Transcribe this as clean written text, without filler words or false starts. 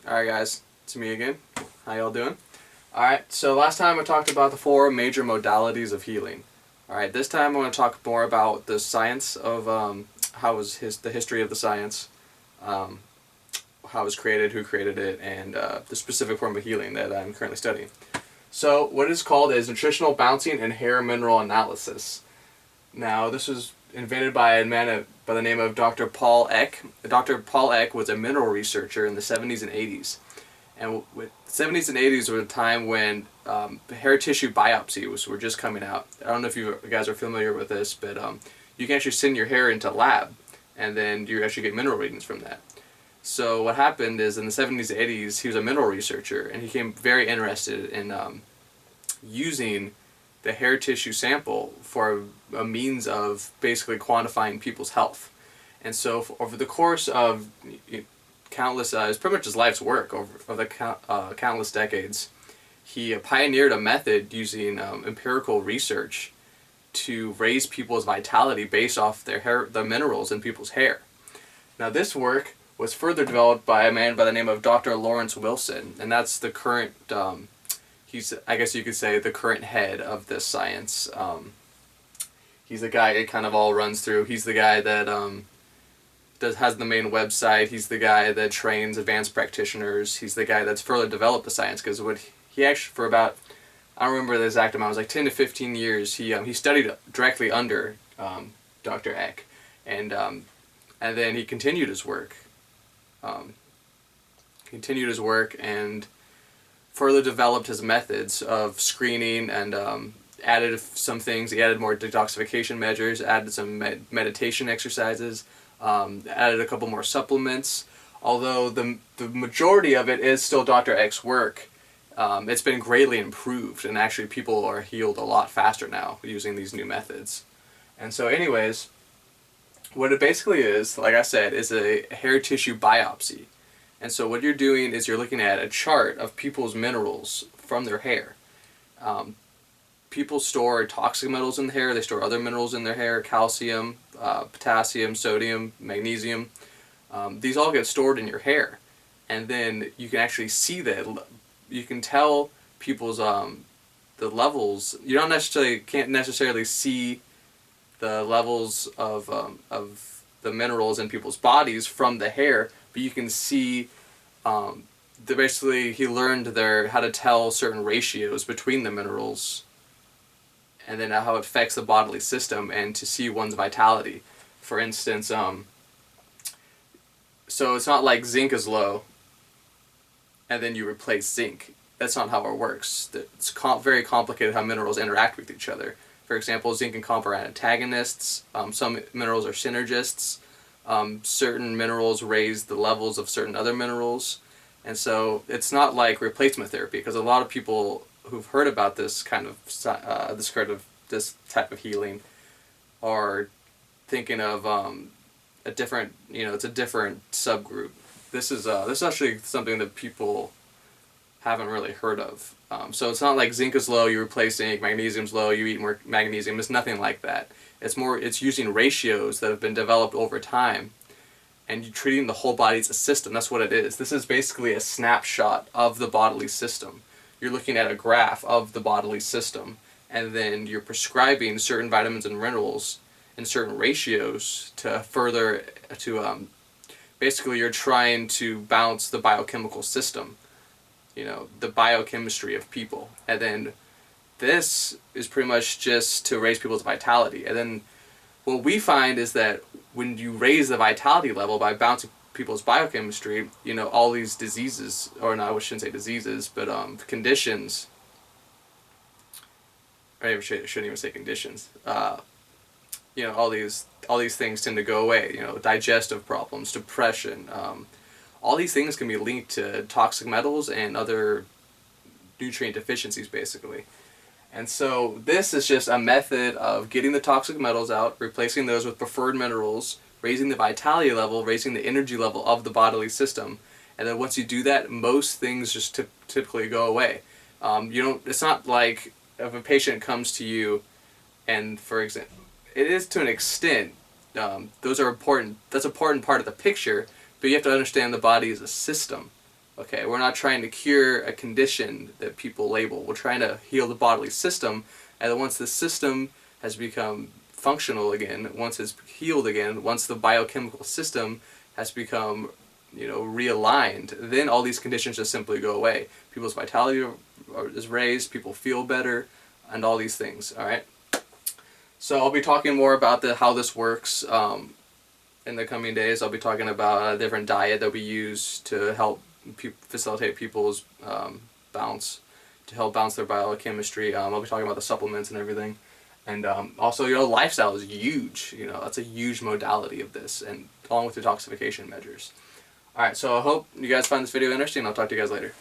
Alright guys, it's me again. How y'all doing? Alright, so last time I talked about the 4 major modalities of healing. Alright, this time I want to talk more about the science of the history of the science, how it was created, who created it, and the specific form of healing that I'm currently studying. So what is called is Nutritional Balancing and Hair Mineral Analysis. Now this was invented by a man by the name of Dr. Paul Eck. Dr. Paul Eck was a mineral researcher in the 70s and 80s. And with the 70s and 80s were a time when hair tissue biopsy were just coming out. I don't know if you guys are familiar with this, but you can actually send your hair into a lab, and then you actually get mineral readings from that. So what happened is in the 70s and 80s, he was a mineral researcher, and he became very interested in using the hair tissue sample for a means of basically quantifying people's health. And so over the course of countless, it's pretty much his life's work over the countless decades, he pioneered a method using empirical research to raise people's vitality based off their hair, the minerals in people's hair. Now this work was further developed by a man by the name of Dr. Wilson, and that's the current, he's, I guess you could say, the current head of this science. He's the guy it kind of all runs through. He's the guy that has the main website. He's the guy that trains advanced practitioners. He's the guy that's further developed the science, because what he actually, for about, I don't remember the exact amount, it was like 10 to 15 years, he studied directly under Dr. Eck, and then he continued his work. And further developed his methods of screening, and added some things. He added more detoxification measures, added some meditation exercises, added a couple more supplements. Although the majority of it is still Dr. Eck's work, it's been greatly improved, and actually people are healed a lot faster now using these new methods. And so anyways, what it basically is, like I said, is a hair tissue biopsy. And so what you're doing is you're looking at a chart of people's minerals from their hair. People store toxic metals in the hair, they store other minerals in their hair, calcium, potassium, sodium, magnesium. These all get stored in your hair. And then you can actually see that. You can tell people's the levels. You can't necessarily see the levels of the minerals in people's bodies from the hair, but you can see basically he learned how to tell certain ratios between the minerals, and then how it affects the bodily system, and to see one's vitality. For instance, so it's not like zinc is low and then you replace zinc. That's not how it works. It's very complicated how minerals interact with each other. For example, zinc and copper are antagonists. Some minerals are synergists. Certain minerals raise the levels of certain other minerals. And so it's not like replacement therapy, because a lot of people who've heard about this kind of this type of healing are thinking of a different, it's a different subgroup. This is actually something that people haven't really heard of. So it's not like zinc is low, you replace zinc, magnesium's low, you eat more magnesium. It's nothing like that. It's using ratios that have been developed over time, and you're treating the whole body as a system. That's what it is. This is basically a snapshot of the bodily system. You're looking at a graph of the bodily system, and then you're prescribing certain vitamins and minerals in certain ratios basically you're trying to balance the biochemical system, the biochemistry of people. And then this is pretty much just to raise people's vitality. And then what we find is that when you raise the vitality level by balancing people's biochemistry, all these diseases, or no, I shouldn't say diseases, but conditions, I shouldn't even say conditions, all these things tend to go away. Digestive problems, depression, all these things can be linked to toxic metals and other nutrient deficiencies, basically. And so this is just a method of getting the toxic metals out, replacing those with preferred minerals, raising the vitality level, raising the energy level of the bodily system. And then once you do that, most things just typically go away. It's not like if a patient comes to you, and for example, it is to an extent, those are important. That's an important part of the picture, but you have to understand the body is a system. Okay, we're not trying to cure a condition that people label. We're trying to heal the bodily system, and then once the system has become functional again, once it's healed again, once the biochemical system has become, realigned, then all these conditions just simply go away. People's vitality is raised, people feel better, and all these things. All right. So I'll be talking more about how this works in the coming days. I'll be talking about a different diet that we use to help facilitate people's bounce, to help bounce their biochemistry. I'll be talking about the supplements and everything. And also, lifestyle is huge. That's a huge modality of this, and along with detoxification measures. Alright, so I hope you guys find this video interesting. I'll talk to you guys later.